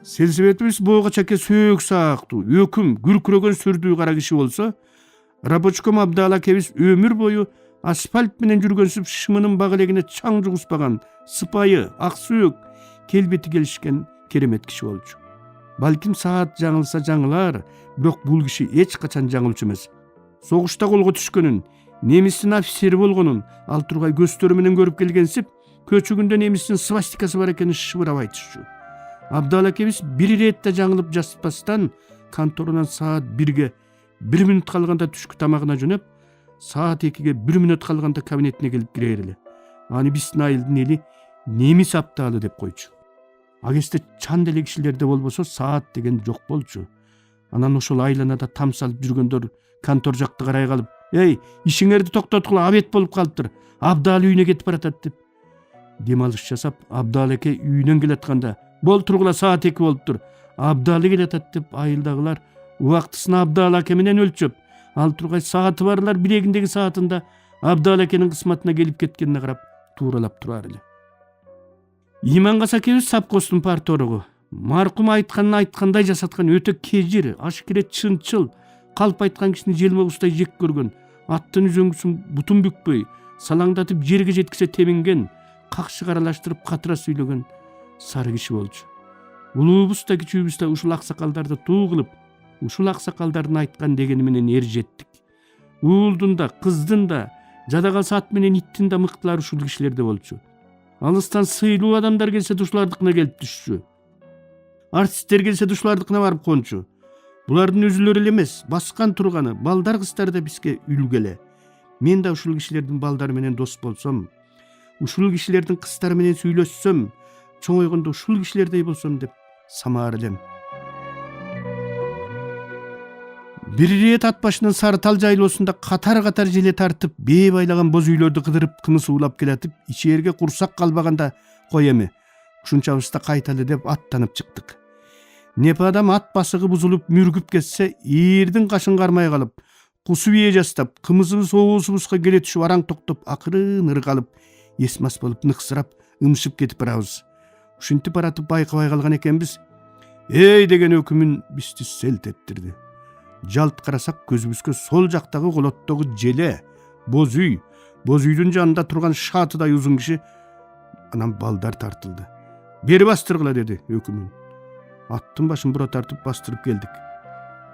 Сельсоветибиз буга чаке сөөк саактуу, өкүм, күркүрөгөн сүрдүү кара киши болсо, рабочком Абдал акебиз өмүр бою асфальт менен жүргөнсүп шымынын багылегине чаң жугуспаган, сыпайы, ак сөөк, келбети келишкен керемет киши болчу. Балким саат жаңылса жаңылар, бирок бул киши эч качан жаңылчу эмес. Согушта колго түшкөнүн, немистин офицери болгонун ал тургай көздөрү менен көрүп келгенсип, көчүгүндө немистин свастикасы бар экенин шыбырап айтышчу. Абдал акебиз бир ирет да жаңылып жатпастан конторунан саат 1-ге 1 мүнөт калганда түшкү тамагына жөнөп, саат 2-ге 1 мүнөт калганда кабинетине келип кирер эле. Аны биздин айылдын эли немис Абдалы деп койчу. А кезде чан деле кишилерде болбосо саат деген жок болчу. Анан ошол айланада там салып жүргөндөр контор жакты карай калып, "Эй, ишиңерди токтоткула, абет болуп калыптыр. Абдал үйүнө кетип баратат" деп дем алыш жасап, Абдал эке үйүнөн келатканда, "Бол тургула, саат 2 болуптур. Абдалы келатат" деп айылдагылар убактысын Абдал аке менен өлчөп, ал тургай сааты барлар билегиндеги саатында Абдал акенин кысматына келип кеткенине карап тууралап турар эле. Имангас акебиз совхоздун парторугу. Маркум айтканын айткандай жасаткан, өтө кежир, ашкере чынчыл, калп айткан кишини желмогустай жек көргөн, аттын үзөңгүсүн бутун бүкпөй, салаңдатып жерге жеткисе теминген, какшык аралаштырып катыра сүйлөгөн сары киши болчу. Улуубуз да кичүүбүз да ушул аксакалдарды туу кылып, ушул аксакалдардын айткан дегени менен эржеттик. Уулдун да, кыздын да, жада калса ат менен иттин да мыктылары ушул кишилерде болчу. Алыстан сыйлуу адамдар келсе ушулардыкына келип түшчү. Артисттер келсе ушулардыкына барып кончу. Булардын өзүлөрү эле эмес, баскан турганы балдар кыздар да бизге үлгеле. Мен да ушул кишилердин балдары менен дос болсом, ушул кишилердин кыздары менен сүйлөшсөм, чоңойгондо ушул кишилердей болсом деп самаар элем. Бир ирет ат башынан Сары Тал жайлоосунда катар-катар желе тартып, бээ байлаган боз үйлөрдү кыдырып, кымыз уулап келатып, ичээрге курсак калбаганда, "Кой эми, ушунчабызда кайталы" деп аттанып чыктык. Непе адам ат басыгы бузулуп мүргүп кетсе, ийирдин кашын кармай калып, кусу бие жастап, кымызыбыз оозубузга келе түшүп араң токтоп, акырын ыргалып, эсмас болуп ныксырап, ымшып кетип барабыз. Ушинтип баратып байкабай калган экенбиз. "Эй" деген өкүмүн бизди селт эттирди. Жалт карасак көзүбүзгө сол жактагы колоттогу желе, боз үйдүн жанында турган шатыдай узун киши, анан балдар тартылды. "Бери бастыргыла" деди өкүмүн. Аттын башын бура тартып бастырып келдик.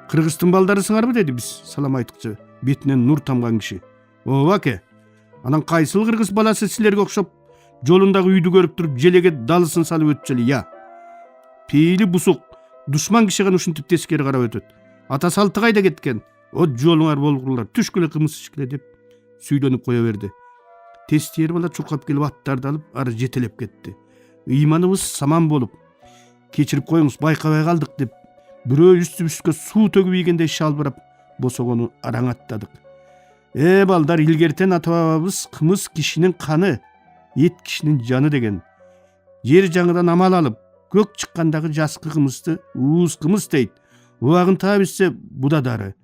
"Кыргыздын балдарысыңарбы" деди биз салам айткычы, бетинен нур тамган киши. "Ооба аке. Анан кайсыл кыргыз баласы силерге окшоп жолундагы үйдү көрүп туруп желеге далысын салып өтчү эле, я? Пейили бусук, душман киши гана ушинтип тескери карап өтөт. Ата салты кайда кеткен? От жолуңар болгурлар, түшкүлө кымыз ичкиле" деп сүйлөнүп кое берди. Тестиер бала чуркап келип аттарды алып ары жетелеп кетти. Ыйманыбыз саман болуп, "Кечирип коюңуз, байкабай калдык" деп бирөө үстүбүзгө суу төгүп ийгендей шалбырап босогону араңаттадык. Балдар, илгертен ата бабабыз кымыз кишинин каны, эт кишинин жаны деген. Жер жаңыдан амал алып, көк чыккандагы жаскы кымызды ууз кымыз дейт. Убагын таа билсе буда дары.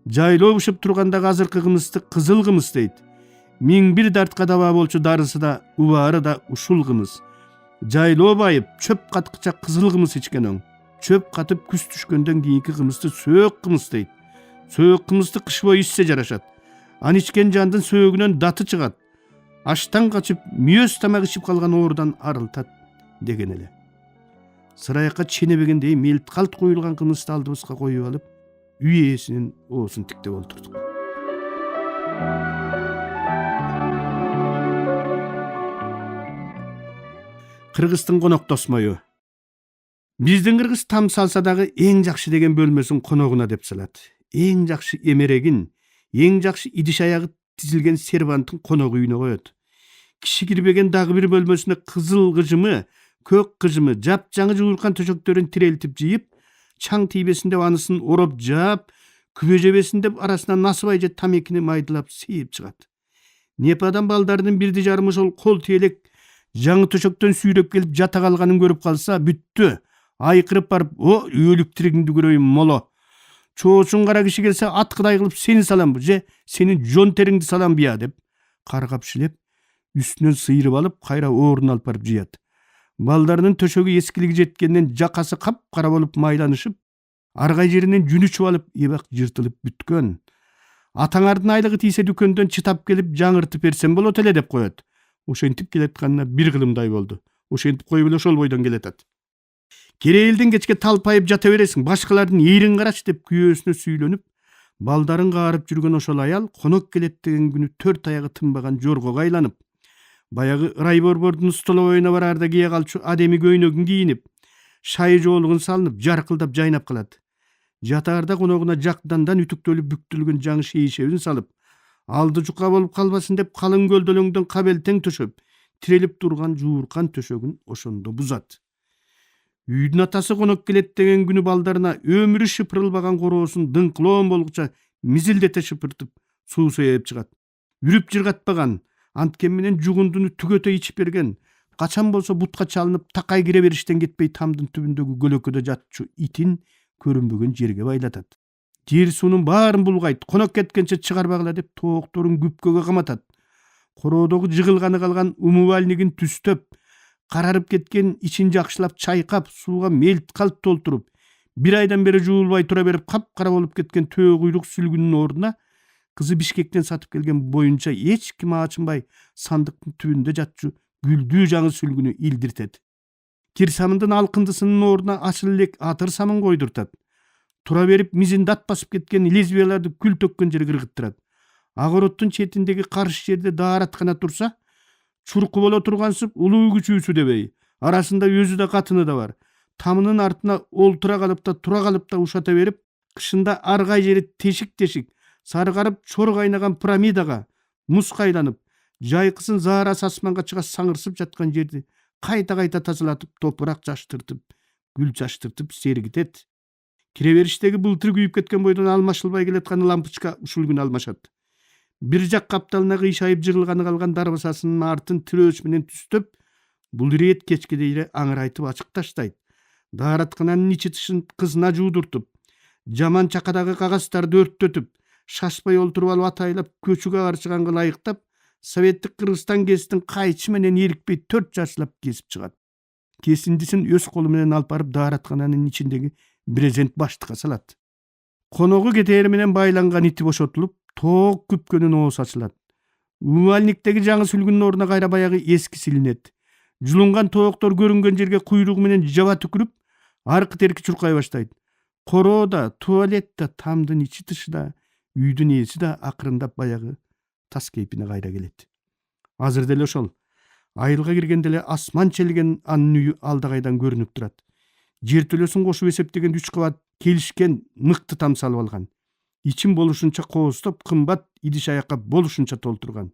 Жайлоо бышып тургандагы азыркы кымызды кызыл кымыз дейт. 1001 дартка даба болчу дарысы да, убаары да ушул кымыз. Жайлоо байып, чөп каткыча кызыл кымыз ичкен оң. Чөп катып күз түшкөндөн кийинки кымызды сөөк кымыз дейт. Сөөк кымызды кыш бою ичсе жарашат. Аны ичкен жандын сөөгүнөн даты чыгат. Аштан качып, мүйөз тамак ичип калган оорудан арылтат деген эле. Сырайакка ченебегендей мелт калт коюлган кымызды алдыбызга коюп алып, үй ээсинин оозун тиктеп олтурдук. Кыргыздын конок тосмою. Биздин кыргыз там салса дагы эң жакшы деген бөлмөсүн коногуна деп салат. Эң жакшы эмерегин, эң жакшы идиш аягы тизилген серванттын конок үйүнө коет. Киши кирбеген дагы бир бөлмөсүнө кызыл кыжымы, көк кыжымы, жапжаңы жууркан төшөктөрүн тирелтип жыйып, чаң тийбесин деп анысын ороп жаап, күбө жебесин деп арасынан насыбай же тамекини майдылап сейип чыгат. Непе адам балдарынын бирди жарым ошол кол тиелек жаңы төшөктөн сүйрөп келип жата калганын көрүп калса, бүттү. Айкырып барып, "О, өлүк тиригиңди көрөйүн моло. Чоочун кара киши келсе аткыдай кылып сени саламбы же сенин жон териңди саламбы я" деп каргап шилеп, үстүнөн сыйрып алып, кайра оорун алып барып жыят. Балдарынын төшөгү эскилиги жеткенден жакасы капкара болуп майланышып, аргай жеринен жүнү чубалып эбак жыртылып бүткөн. Атаңардын айлыгы тийсе дүкөндөн чытап келип жаңыртып берсем болот эле деп коет. Ошентип келатканына бир кылымдай болду. Ошентип коюп эле ошол бойдон келатат. Кереэлден кечке талпайып жата бересиң, башкалардын эрин карач деп күйөөсүнө сүйлөнүп, балдарын каарып жүргөн ошол аял конок келет деген күнү 4 аягы тынбаган жоргого айланып, баягы райборбордун столовойуна бараарда кие калчу адеми көйнөгүн кийинип, шай жоолугун салынып, жаркылдап жайнап калат. Жатаарда коногуна жакдандан үтүктөлүп бүктүлгөн жаңы шейшебин салып, алды жука болуп калбасын деп калың көлдөлөңдөн кабелтең төшөп, тирелип турган жууркан төшөгүн ошондо бузат. Үйдүн атасы конок келет деген күнү балдарына өмүрү шыпырылбаган короосун дыңкылоон болгуча мизилдете шыпыртып суу сээп чыгат. Үрүп жыргатпаган, анткен менен жугундуну түгөтө ичип берген, качан болсо бутка чалынып такай кире бериштен кетпей тамдын түбүндөгү көлөкөдө жатчу итин көрүнбөгөн жерге байлатат. Жер суунун баарын булгайт, конок кеткенче чыгарбагыла деп тоокторун күпкөгө каматат. Короодогу жыгылганы калган умувальнигин түстөп, карарып кеткен ичин жакшылап чайкап, сууга мелт калп толтуруп, бир айдан бери жуулбай тура берип капкара болуп кеткен төө куйрук сүлгүнүн ордуна кызы Бишкектен сатып келген боюнча эч ким ачынбай сандыктын түбүндө жатчу гүлдүү жаңы сүлгүнү илдиртет. Кир самындын алкындысынын ордуна ачыл элек атыр самын койдуртат. Тура берип мизин дат басып кеткен лесбияларды күл төккөн жерге ыргыттырат. Агороттун четиндеги каршы жерде daarаткана турса, чурку боло тургансып улуу күчүүсү дебей, арасында өзү да катыны да бар. Тамынын артына олтура калып да тура калып да ушата берип, кышында аргай жери тешик-тешик, саргарып чор кайнаган пирамидага муз кайланып, жайкысын заарасы асманга чыга саңырсып жаткан жерди кайта-кайта тазалатып, топурак жаштыртып, гүл жаштыртып сергитет. Киребериштеги былтыр күйүп кеткен бойдон алмашылбай келаткан лампочка ушул күнү алмашат. Бир жак капталына кыйшайып жыгылганы калган дарбасасынын артын тирөөч менен түстөп, бул ирет кечкеде эле аңырайтып ачык таштайт. Daarаткананын ичи тышын кызына жуудуртуп, жаман чакадагы кагаздарды өрттөтүп, шашпай олтуруп алып атайлап көчүгө карчыганга ылайыктап, советтик Кыргызстан кесиптин кайчы менен эрикпей 4 жарчылап кесип чыгат. Кесиндисин өз колу менен алып барып daarаткананын ичиндеги брезент баштыкка салат. Коногу кетери менен байланган ити бошотулуп, тоок күпкөнүн оосу ачылат. Умувальниктеги жаңы сүлгүнүн ордуна кайра баягы эски силинет. Жулунган тооктор көрүнгөн жерге куйругу менен жаба түкүрүп, аркы терки чуркай баштайт. Короо да, туалет да, тамдын ичи тышы да, үйдүн ээси да акырындап баягы тас кейпине кайра келет. Азыр деле ошол. Айылга киргенде эле асман челген анын үйү алдагайдан көрүнүп турат. Жертөлөсүн кошуп эсептеген 3 кабат келишкен мыкты там салып алган. Ичин болушунча коостоп, кымбат идиш аякка болушунча толтурган.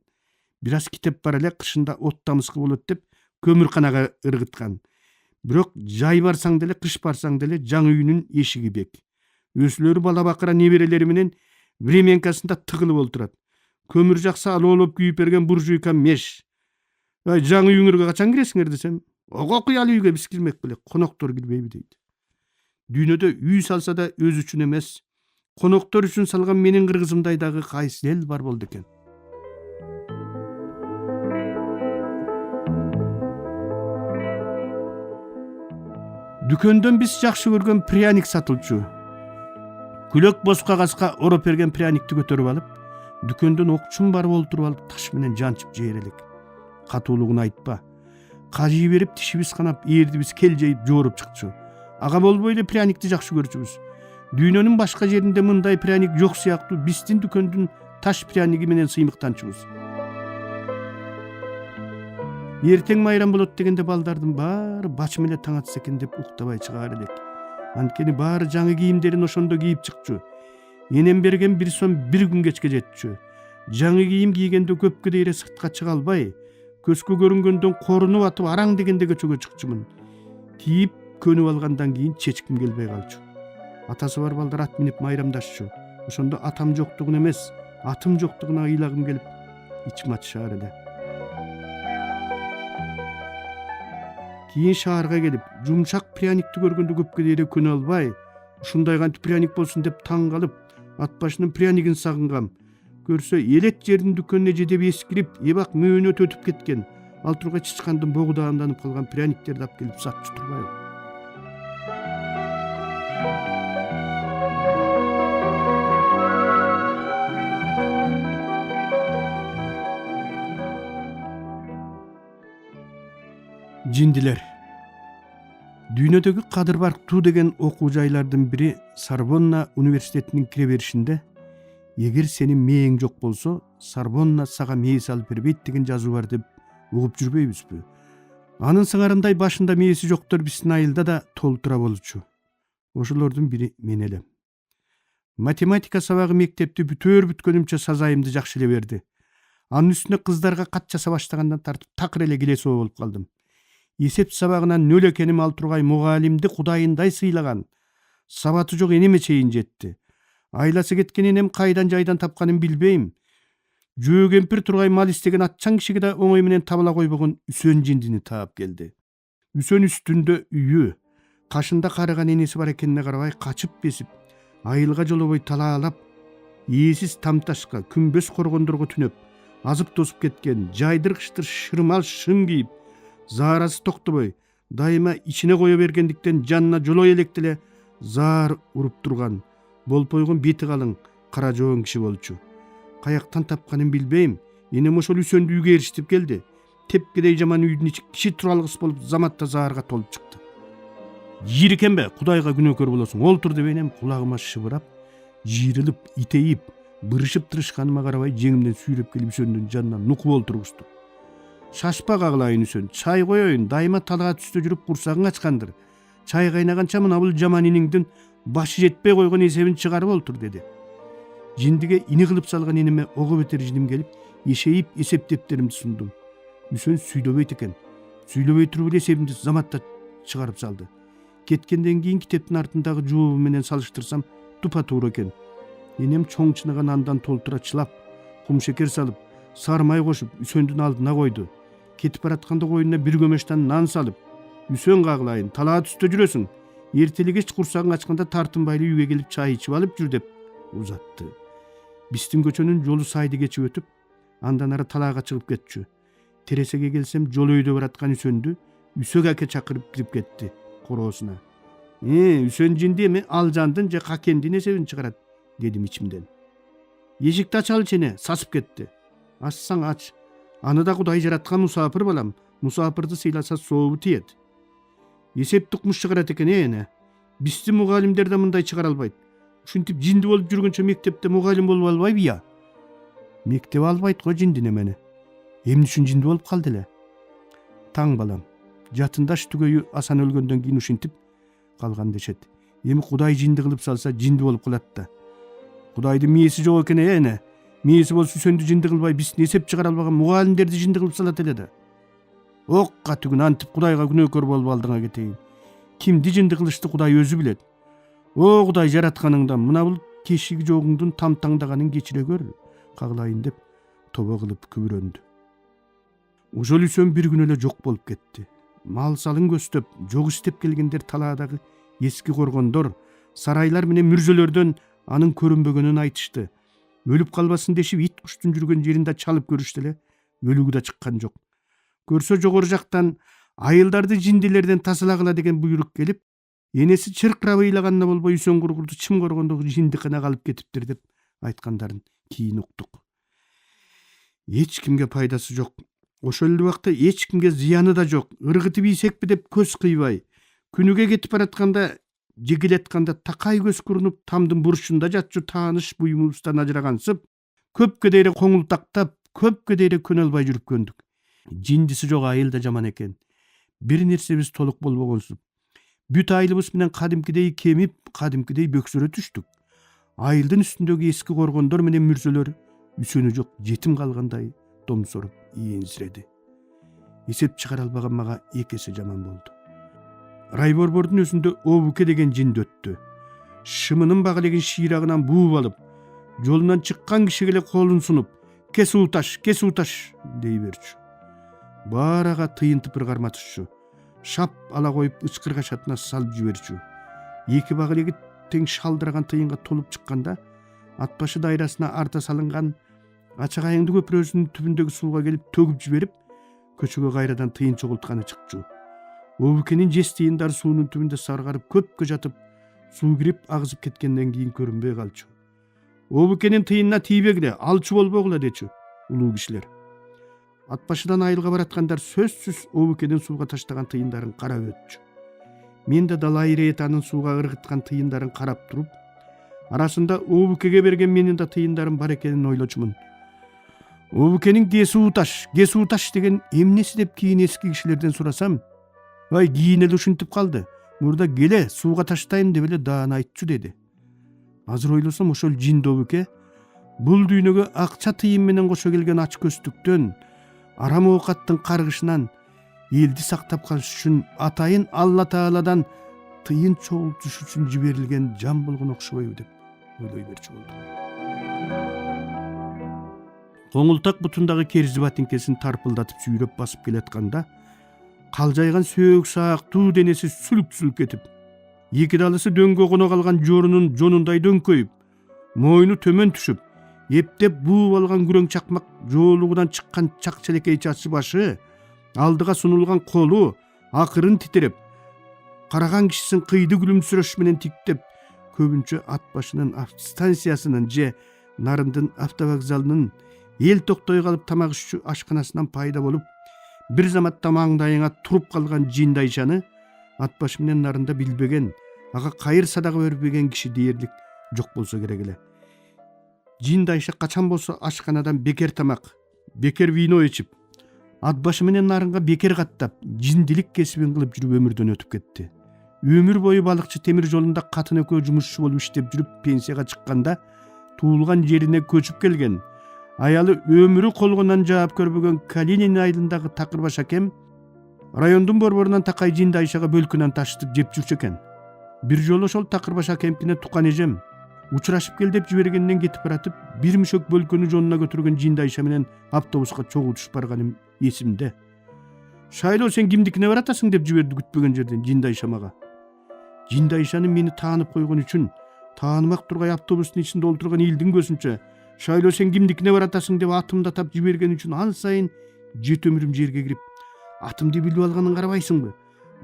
Бир аз китеп бар эле, кышында от тамызкы болот деп көмүрканага ыргыткан. Бирок жай барсаң деле, кыш барсаң деле жаңы үйүнүн эшиги бек. Өзүлөрү бала бакыра неберелери менен временкасында тыгылып олтурат. Көмүр жакса алоолоп күйүп берген буржуйка меш. Жаңы үйүңөргө качан киресиңер десем, ого куял үйгө биз кирмек беле, коноктор кирбейби дейт. Дүйнөдө үй салса да өз үчүн эмес, коноктор үчүн салган менин кыргызымдай дагы кайсы эл бар болду экен. Дүкөндөн биз жакшы көргөн пряник сатылчу. Күлөк боз кагазга ороп берген пряникти көтөрүп алып, дүкөндөн окчун барып олтуруп алып таш менен жанчып жээр элек. Катуулугун айтпа. Кажый берип тишибиз канап, эрдибиз кел жейип жооруп чыкчу. Ага болбой эле пряникти жакшы көрчүбүз. Дүйнөнүн башка жеринде мындай пряник жок сыяктуу, биздин дүкөндүн таш пряниги менен сыймыктанчубуз. Эртең майрам болот дегенде балдардын баары бачым эле таң атса экен деп уктабай чыгаар элек. Анткени баары жаңы кийимдерин ошондо кийип чыкчу. Энем берген 1 сом 1 күн кечке жетчү. Жаңы кийим кийгенде көпкө дейре сыртка чыга албай, көзгө көрүнгөндөн корунуп атып араң дегенде көчөгө чыкчумун. Кийип көнүп алгандан кийин чечким келбей калчу. Атасы бар балдар ат минип майрамдашчу. Ошондо атам жоктугун эмес, атым жоктугуна ыйлагым келип, ичим ачышаар эле. Кийин шаарга келип, жумшак пряникти көргөндө көпкө дейре көнө албай, ушундай кантип пряник болсун деп таң калып, ат башынын пряникин сагынгам. Көрсө элет жердин дүкөнүнө жедеп эскирип, эбак мөөнөт өтүп кеткен. Ал тургай чычкандын богудагынданып калган пряниктерди алып келип сатчу турбайбы? Жиндилер. Дүйнөдөгү кадырбарктуу деген окуу жайлардын бири Сорбонна университетинин кире беришинде эгер сенин мээң жок болсо, Сорбонна сага мээ салып бербейт деген жазуу бар деп угуп жүрбөйбүзбү? Анын сыңарындай башында мээси жоктор биздин айылда да толтура болчу. Ошолордун бири мен элем. Математика сабагы мектепти бүтөөр бүткөнүмчө сазайымды жакшы эле берди. Анын үстүнө кыздарга кат жаса баштагандан тартып такыр эле килесоо болуп калдым. Эсеп сабагынан нөл экеним ал тургай мугалимди кудайындай сыйлаган. Сабаты жок энеме чейин жетти. Айласы кеткен энем кайдан жайдан тапканын билбейм. Жөө кемпир тургай мал истеген атчан кишиге да оңой менен табыла койбогон Үсөн жиндини таап келди. Үсөн үстүндө үйү, кашында карыган энеси бар экенине карабай качып бесип, айылга жолобой талаалап, ээсиз тамташка, күмбөз коргондорго түнөп, азып тосуп кеткен, жайдыргычтыр шырмал шым кийип, заарасы токтобой, дайыма ичине кое бергендиктен жанына жолой электе эле заар уруп турган, болпойгон бети калың, кара жоон киши болчу. Каяктан тапканын билбейм. Энем ошол Үсөндү үйгө эрişтип келди. Тепкедей жаман үйдүн ичи киши туралгыс болуп заматта заарга толуп чыкты. Жийрикенбе, Кудайга күнөөкөр болосуң, олтур деп энем кулагыма шыбырап, жийрилип, итейип, бырышып тырышканыма карабай жеңимден сүйрөп келип Үсөндүн жанына нукуп олтургузду. Шашпа кагылайын Үсөн, чай коеюн, дайыма талаа түстө жүрүп курсагың ачкандыр. Чай кайнаганча мына бул жаман иниңдин башы жетпей койгон эсебин чыгарып олтур деди. Жиндиге ини кылып салган энеме ого бетер жиним келип, эшейип эсеп дептеримди сундум. Үсөн сүйлөбөйт экен. Сүйлөбөй туруп эле эсебимди заматта чыгарып салды. Кеткенден кийин китептин артындагы жообу менен салыштырсам тупа туура экен. Энем чоң чыныган андан толтура чылап, кумшекер салып, сармай кошуп Үсөндүн алдына койду. Кетип баратканда коюнуна бир көмөчтөн нан салып, Үсөн кагылайын, талаа түстө жүрөсүң. Эртелигеч курсагың ачканда тартынбайлы үйгө келип чай ичип алып жүр деп узатты. Биздин көчөнүн жолу сайды кечип өтүп, андан ары талаага чыгып кетчү. Тересеге келсем, жол өйдө бараткан Үсөндү Үсөк аке чакырып кирип кетти короосуна. Үсөн жинди эми ал жандын же какендин эсебин чыгарат, дедим ичимден. Эшикти ачалычы эне, сасып кетти. Ачсаң ач. Аны да Кудай жараткан мусафыр балам. Мусафырды сыйласа сообу тиет. Эсепти укмуш чыгарат экен эне. Биздин мугалимдер да мындай чыгара албайт. Ушинтип жинди болуп жүргөнчө мектепте мугалим болуп албайбы я? Мектеп албайт го жинди немени. Эмне үчүн жинди болуп калды эле? Таң балам. Жатындаш түгөйү Асан өлгөндөн кийин ушинтип калган дешет. Эми Кудай жинди кылып салса жинди болуп калат да. Кудайдын мээси жок экен эне. Мээси болсо Үсөндү жинди кылбай биздин эсеп чыгара албаган мугалимдерди жинди кылып салат эле да. Окка түгүн антип Кудайга күнөөкөр болуп алдыңа кетейин. Кимди жинди кылышты Кудай өзү билет. О Кудай жаратканыңдан мына бул кешиги жогуңдун тамтаңдаганын кечире көр, кагылайын деп тобо кылып күбүрөндү. Ошол Үсөн бир күн эле жок болуп кетти. Мал салын көстөп, жок иштеп келгендер талаадагы эски коргондор, сарайлар менен мүрзөлөрдөн анын көрүнбөгөнүн айтышты. Өлүп калбасын дешип ит куштун жүргөн жеринде чалып көрүштү эле, өлүгү да чыккан жок. Көрсө жогору жактан айылдарды жиндилерден тазалагыла деген буйрук келип, энеси чыркырап ыйлаганына болбой Үсөн кургурду чым коргондогу жиндиканага алып кетиптир деп айткандарын кийин уктук. Эч кимге пайдасы жок. Ошол эле убакта эч кимге зыяны да жок. Ыргытып ийсекпи деп көз кыйбай. Күнүгө кетип баратканда, жегилетканда такай көз курунуп, тамдын бурчунда жатчу тааныш буюмубуздан ажырагансып, көпкө дейре коңултактап, көпкө дейре көнө албай жүрүп көндүк. Жиндиси жок айыл да жаман экен. Бир нерсебиз толук болбогонсуп. Бүт айылыбыз менен кадимкидей кемип, кадимкидей бөксөрө түштүк. Айылдын үстүндөгү эски коргондор менен мүрзөлөр Үсөнү жок жетим калгандай домсоруп ийинсиреди. Эсеп чыгара албаган мага эки эсе жаман болду. Райборбордун өзүндө Обуке деген жинди өттү. Шымынын багылеген шыйрагынан бууп алып, жолунан чыккан кишиге эле колун сунуп, кес ууташ дей берчү. Баарага тыйын тыпыр карматышчу. Шап ала коюп ычкырга шатына салып жиберчү. Эки багылеги тең шалдыраган тыйынга толуп чыкканда, ат башы дайрасына арта салынган ачагайыңды көпүрөсүнүн түбүндөгү сууга келип төгүп жиберип, көчөгө кайрадан тыйын чогултканы чыкчу. Обукенин жес тыйындары суунун түбүндө саргарып көпкө жатып, суу кирип агызып кеткенден кийин көрүнбөй калчу. Обукенин тыйынына тийбегиле, алчу болбогула дечү улуу кишилер. Ат башыдан айылга бараткандар сөзсүз Обукенин сууга таштаган тыйындарын карап өтчү. Мен да Далай Реетанын сууга ыргыткан тыйындарын карап туруп, арасында Обукеге берген менин да тыйындарым бар экенин ойлочумун. Обукенин кесууташ деген эмнеси деп кийин эски кишилерден сурасам, ай кийин эле ушинтип калды. Мурда келе сууга таштайм деп эле даан айтчу деди. Азыр ойлосом ошол жинди Обуке бул дүйнөгө акча тыйын менен кошо келген ач көздүктөн, арам оокаттын каргышынан элди сактап калыш үчүн атайын Алла Тааладан тыйын чогултуш үчүн жиберилген жан болгон окшобойбу деп ойлой берчү болдум. Коңултак бутундагы керизи батинкесин тарпылдатып сүйрөп басып келатканда, калжайган сөөк саактуу денеси сүлүк кетип, эки далысы дөңгө коно калган жорунун жонундай дөңкөйүп, мойну төмөн түшүп, эптеп бууп алган күрөң чакмак жоолугунан чыккан чак челекей чачы башы, алдыга сунулган колу акырын титиреп, караган кишисин кыйды күлүмсүрөш менен тиктеп, көбүнчө ат башынын автостанциясынын же Нарындын автовокзалынын эл токтой калып тамак ішчү ашканасынан пайда болуп, бир заматта маңдайыңа туруп калган жинди Айшаны ат башы менен Нарында билбеген, ага кайыр садага бербеген киши дээрлик жок болсо керек эле. Жинди Айша качан болсо ашканадан бекер тамак, бекер вино ичип, ат башы менен Нарынга бекер каттап, жиндилик кесибин кылып жүрүп өмүрдөн өтүп кетти. Өмүр бою балыкчы темир жолунда катын экөө жумушчу болуп иштеп жүрүп пенсияга чыкканда, туулган жерине көчүп келген, аялы өмүрү колгонан жаап көрбөгөн Калинин айылындагы Такырбаш акем райондун борборунан такай жинди Айшага бөлкүнөн ташытып жеп жүрчү экен. Бир жолу ошол Такырбаш акемкине тукан эжем учурашып кел деп жибергенден кетип баратып, бир мүшөк бөлкөнү жонуна көтөргөн жинди Айша менен автобуска чогуу түшүп барганым эсимде. Шайлоо, сен кимдикине баратасың деп жиберди күтпөгөн жерден жинди Айша мага. Жинди Айшаны мени таанып койгон үчүн таанымак тургай автобустун ичинде олтурган элдин көзүнчө шайлоо, сен кимдикине баратасың деп атымды атап жиберген үчүн ан сайын жет өмүрүм жерге кирип, атымды билип алганын карабайсыңбы?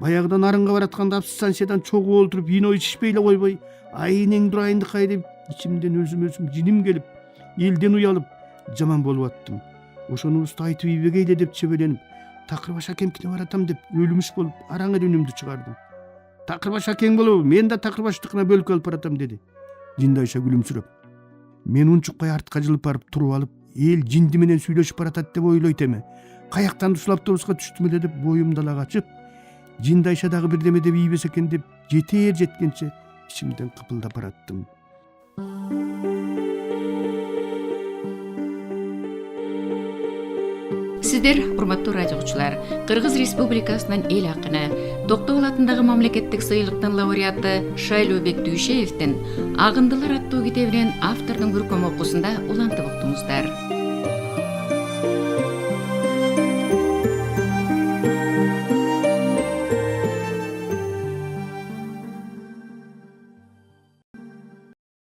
Баягыдан Нарынга баратканда автостанциядан чогуу олтуруп вино ичишпей эле койбой, айнең дурайындыкай деп ичимден өзүм жиним келип, элден уялып, жаман болуп аттым. Ошонубузду айтып ийбегейле деп чебеленип, Такырбаш акемкине баратам деп өлүмүш болуп, араң эле үнүмдү чыгардым. Такырбаш акең болобу? Мен да Такырбаштыкына бөлкө алып баратам деди жинди Айша күлүмсүрөп. Мен унчукпай артка жылып барып туруп алып, эл жинди менен сүйлөшүп баратат деп ойлойт эме. Каяктан ушул автобуска түштүм эле деп боюм дала качып, жинди Айша дагы бирдеме деп ийбесе экен деп жеткенче ичимден кыпылдап бараттым. Сиздер, урматтуу радио угуучулар, Кыргыз Республикасынын эл акыны, Токтогул атындагы мамлекеттик сыйлыктын лауреаты Шайлообек Дүйшеевдин Агындылар аттуу китебинен автордун көркөм окуусунда улантып уктуңуздар.